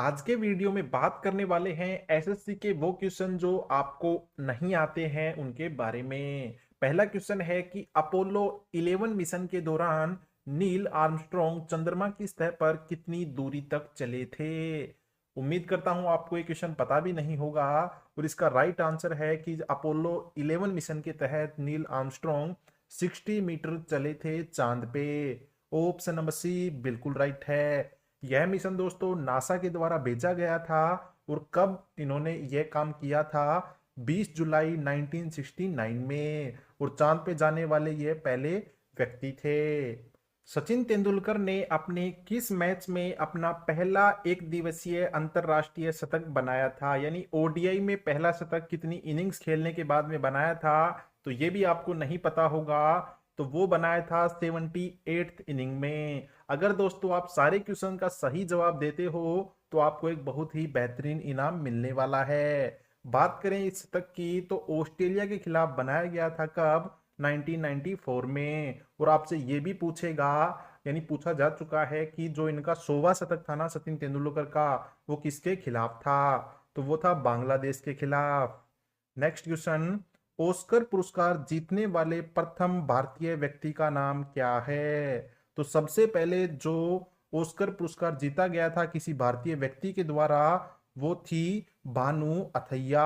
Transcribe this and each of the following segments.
आज के वीडियो में बात करने वाले हैं एसएससी के वो क्वेश्चन जो आपको नहीं आते हैं उनके बारे में। पहला क्वेश्चन है कि अपोलो 11 मिशन के दौरान नील आर्मस्ट्रॉन्ग चंद्रमा की सतह पर कितनी दूरी तक चले थे। उम्मीद करता हूं आपको ये क्वेश्चन पता भी नहीं होगा और इसका राइट आंसर है कि अपोलो 11 मिशन के तहत नील आर्मस्ट्रॉन्ग 60 मीटर चले थे चांद पे। ऑप्शन नंबर सी बिल्कुल राइट है। यह मिशन दोस्तों नासा के द्वारा भेजा गया था और कब इन्होंने यह काम किया था 20 जुलाई 1969 में और चांद पे जाने वाले ये पहले व्यक्ति थे। सचिन तेंदुलकर ने अपने किस मैच में अपना पहला एक दिवसीय अंतरराष्ट्रीय शतक बनाया था, यानी ओडीआई में पहला शतक कितनी इनिंग्स खेलने के बाद में बनाया था, तो ये भी आपको नहीं पता होगा। तो वो बनाया था 78th इनिंग में। अगर दोस्तों आप सारे क्वेश्चन का सही जवाब देते हो तो आपको एक बहुत ही बेहतरीन इनाम मिलने वाला है। बात करें इस शतक की तो ऑस्ट्रेलिया के खिलाफ बनाया गया था कब, 1994 में। और आपसे ये भी पूछेगा, यानी पूछा जा चुका है कि जो इनका 100वां शतक था ना सचिन तेंदुलकर का, वो किसके खिलाफ था, तो वो था बांग्लादेश के खिलाफ। नेक्स्ट क्वेश्चन, ऑस्कर पुरस्कार जीतने वाले प्रथम भारतीय व्यक्ति का नाम क्या है। तो सबसे पहले जो ऑस्कर पुरस्कार जीता गया था किसी भारतीय व्यक्ति के द्वारा वो थी Bhanu Athaiya.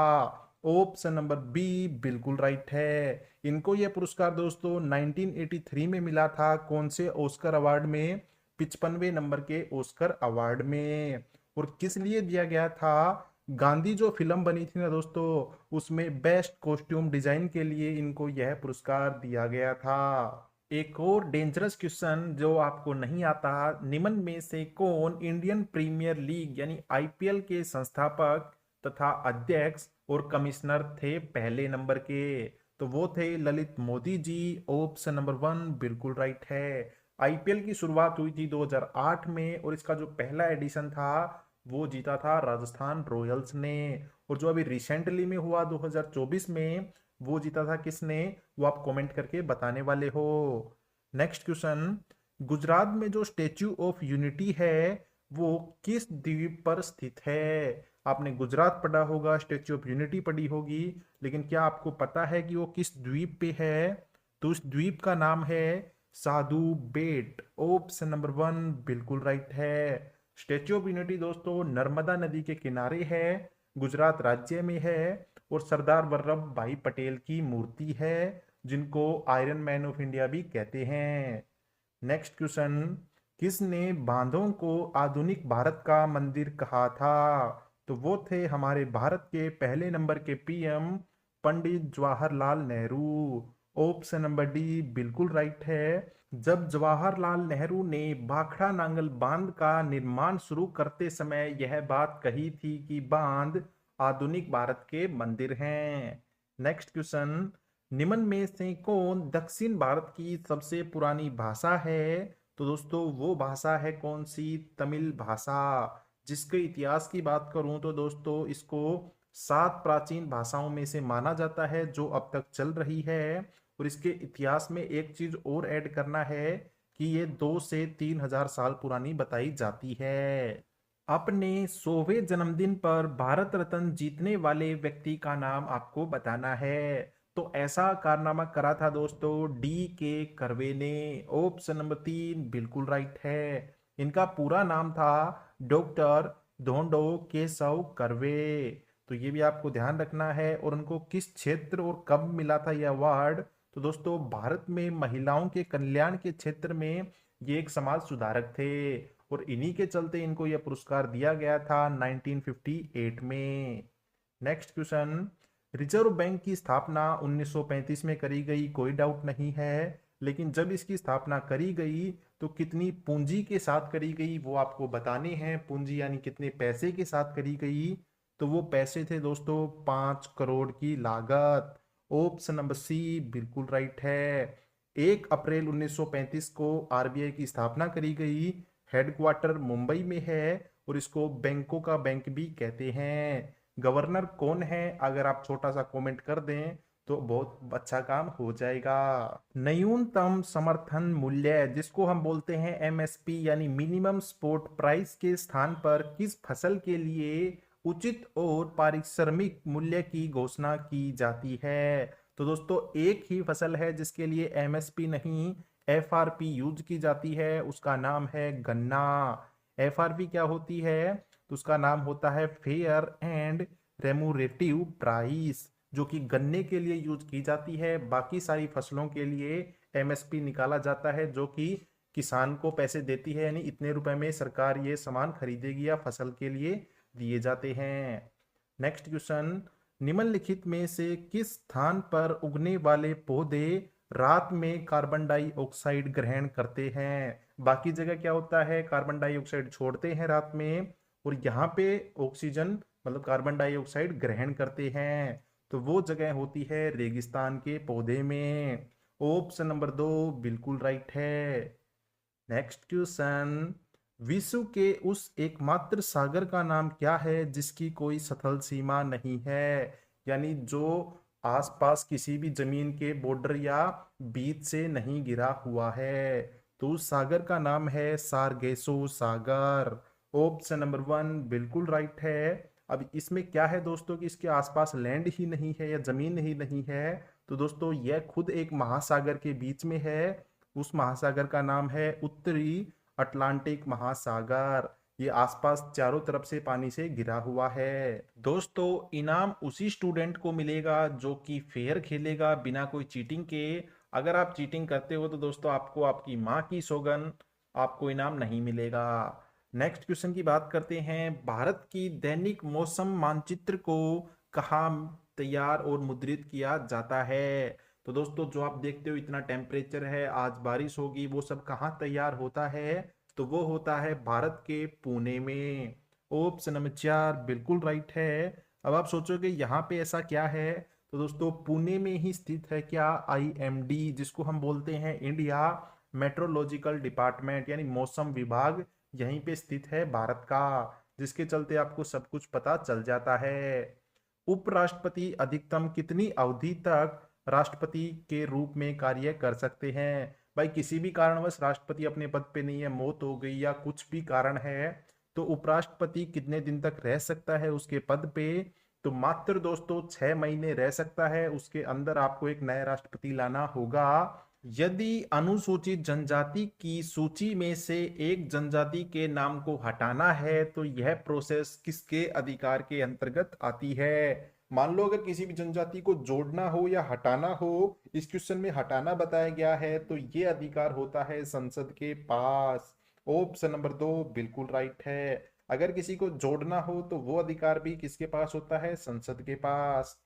Option number B बिल्कुल राइट है। इनको यह पुरस्कार दोस्तों 1983 में मिला था। कौन से ऑस्कर अवार्ड में, 55वें नंबर के ऑस्कर अवार्ड में। और किस लिए दिया गया था, गांधी जो फिल्म बनी थी ना दोस्तों, उसमें बेस्ट कॉस्ट्यूम डिजाइन के लिए इनको यह पुरस्कार दिया गया था। एक और डेंजरस क्वेश्चन जो आपको नहीं आता, निम्न में से कौन इंडियन प्रीमियर लीग यानी आईपीएल के संस्थापक तथा अध्यक्ष और कमिश्नर थे पहले नंबर के, तो वो थे Lalit Modi ji. Option number one बिल्कुल राइट है। आईपीएल की शुरुआत हुई थी 2008 में और इसका जो पहला एडिशन था वो जीता था राजस्थान रॉयल्स ने। और जो अभी रिसेंटली में हुआ 2024 में, वो जीता था किसने, वो आप कमेंट करके बताने वाले हो। नेक्स्ट क्वेश्चन, गुजरात में जो स्टेच्यू ऑफ यूनिटी है वो किस द्वीप पर स्थित है। आपने गुजरात पढ़ा होगा, स्टेच्यू ऑफ यूनिटी पढ़ी होगी, लेकिन क्या आपको पता है कि वो किस द्वीप पे है, तो उस द्वीप का नाम है साधु बेट। ऑप्शन नंबर वन बिल्कुल राइट है। स्टेच्यू ऑफ यूनिटी दोस्तों नर्मदा नदी के किनारे है, गुजरात राज्य में है और सरदार वल्लभ भाई पटेल की मूर्ति है, जिनको आयरन मैन ऑफ इंडिया भी कहते हैं। नेक्स्ट क्वेश्चन, किसने बांधों को आधुनिक भारत का मंदिर कहा था, तो वो थे हमारे भारत के पहले नंबर के PM Pandit Jawaharlal Nehru. Option number D बिल्कुल राइट है। जब जवाहरलाल नेहरू ने भाखड़ा नांगल बांध का निर्माण शुरू करते समय यह बात कही थी कि बांध आधुनिक भारत के मंदिर हैं। नेक्स्ट क्वेश्चन, निम्न में से कौन दक्षिण भारत की सबसे पुरानी भाषा है, तो दोस्तों वो भाषा है कौन सी, तमिल भाषा। जिसके इतिहास की बात करूं तो दोस्तों इसको 7 प्राचीन भाषाओं में से माना जाता है जो अब तक चल रही है। और इसके इतिहास में एक चीज और ऐड करना है कि ये 2 से 3 हजार साल पुरानी बताई जाती है। अपने 100वें जन्मदिन पर भारत रत्न जीतने वाले व्यक्ति का नाम आपको बताना है। तो ऐसा कारनामा करा था दोस्तों डी के कर्वे ने। ऑप्शन नंबर 3 बिल्कुल राइट है। इनका पूरा नाम था डॉक्टर धोंडो केशव कर्वे। तो ये भी आपको ध्यान रखना है। और उनको किस क्षेत्र और कब मिला था यह अवार्ड, तो दोस्तों भारत में महिलाओं के कल्याण के क्षेत्र में ये एक समाज सुधारक थे और इन्हीं के चलते इनको यह पुरस्कार दिया गया था 1958 में। नेक्स्ट क्वेश्चन, रिजर्व बैंक की स्थापना 1935 में करी गई, कोई डाउट नहीं है, लेकिन जब इसकी स्थापना करी गई तो कितनी पूंजी के साथ करी गई वो आपको बताने हैं। पूंजी यानी कितने पैसे के साथ करी गई, तो वो पैसे थे दोस्तों 5 करोड़ की लागत। ऑप्शन नंबर सी बिल्कुल राइट है। 1 अप्रैल 1935 को आरबीआई की स्थापना करी गई। हेडक्वार्टर मुंबई में है और इसको बैंकों का बैंक भी कहते हैं। गवर्नर कौन है, अगर आप छोटा सा कमेंट कर दें तो बहुत अच्छा काम हो जाएगा। न्यूनतम समर्थन मूल्य जिसको हम बोलते हैं एमएसपी यानी मिनिमम सपोर्ट प्राइस के स्थान पर किस फसल के लिए उचित और पारिश्रमिक मूल्य की घोषणा की जाती है? तो दोस्तों एक ही फसल है जिसके लिए एमएसपी नहीं एफआरपी यूज की जाती है, उसका नाम है गन्ना। एफआरपी क्या होती है? तो उसका नाम होता है फेयर एंड रेमुरेटिव प्राइस, जो कि गन्ने के लिए यूज की जाती है। बाकी सारी फसलों के लिए एमएसपी निकाला जाता है जो कि किसान को पैसे देती है, यानी इतने रुपए में सरकार ये सामान खरीदेगी या फसल के लिए दिए जाते हैं। नेक्स्ट क्वेश्चन, निम्नलिखित में से किस स्थान पर उगने वाले पौधे रात में कार्बन डाइऑक्साइड ग्रहण करते हैं? बाकी जगह क्या होता है, कार्बन डाइऑक्साइड छोड़ते हैं रात में, और यहाँ पे ऑक्सीजन मतलब कार्बन डाइऑक्साइड ग्रहण करते हैं। तो वो जगह होती है रेगिस्तान के पौधे में। ऑप्शन नंबर 2 बिल्कुल राइट है। नेक्स्ट क्वेश्चन, विश्व के उस एकमात्र सागर का नाम क्या है जिसकी कोई सतल सीमा नहीं है, यानी जो आसपास किसी भी जमीन के बॉर्डर या बीच से नहीं गिरा हुआ है? तो उस सागर का नाम है सारगेसो सागर। ऑप्शन नंबर 1 बिल्कुल राइट है। अब इसमें क्या है दोस्तों कि इसके आसपास लैंड ही नहीं है या जमीन ही नहीं है, तो दोस्तों यह खुद एक महासागर के बीच में है। उस महासागर का नाम है उत्तरी अटलांटिक महासागर। ये आसपास चारों तरफ से पानी से घिरा हुआ है। दोस्तों इनाम उसी स्टूडेंट को मिलेगा जो कि फेयर खेलेगा बिना कोई चीटिंग के। अगर आप चीटिंग करते हो तो दोस्तों आपको आपकी माँ की सौगंध, आपको इनाम नहीं मिलेगा। नेक्स्ट क्वेश्चन की बात करते हैं, भारत की दैनिक मौसम मानचित्र को कहाँ तैयार और मुद्रित किया जाता है? तो दोस्तों जो आप देखते हो इतना टेम्परेचर है, आज बारिश होगी, वो सब कहाँ तैयार होता है? तो वो होता है भारत के पुणे में। ऑप्शन नंबर 4 बिल्कुल राइट है। अब आप सोचोगे यहाँ पे ऐसा क्या है, तो दोस्तों पुणे में ही स्थित है क्या आईएमडी, जिसको हम बोलते हैं इंडिया मेट्रोलॉजिकल डिपार्टमेंट, यानी मौसम विभाग यहीं पे स्थित है भारत का, जिसके चलते आपको सब कुछ पता चल जाता है। उपराष्ट्रपति अधिकतम कितनी अवधि तक राष्ट्रपति के रूप में कार्य कर सकते हैं? भाई किसी भी कारणवश राष्ट्रपति अपने पद पे नहीं है, मौत हो गई या कुछ भी कारण है, तो उपराष्ट्रपति कितने दिन तक रह सकता है उसके पद पे? तो मात्र दोस्तों 6 महीने रह सकता है, उसके अंदर आपको एक नया राष्ट्रपति लाना होगा। यदि अनुसूचित जनजाति की सूची में से एक जनजाति के नाम को हटाना है तो यह प्रोसेस किसके अधिकार के अंतर्गत आती है? मान लो अगर किसी भी जनजाति को जोड़ना हो या हटाना हो, इस क्वेश्चन में हटाना बताया गया है, तो ये अधिकार होता है संसद के पास। ऑप्शन नंबर 2 बिल्कुल राइट है। अगर किसी को जोड़ना हो तो वो अधिकार भी किसके पास होता है? संसद के पास।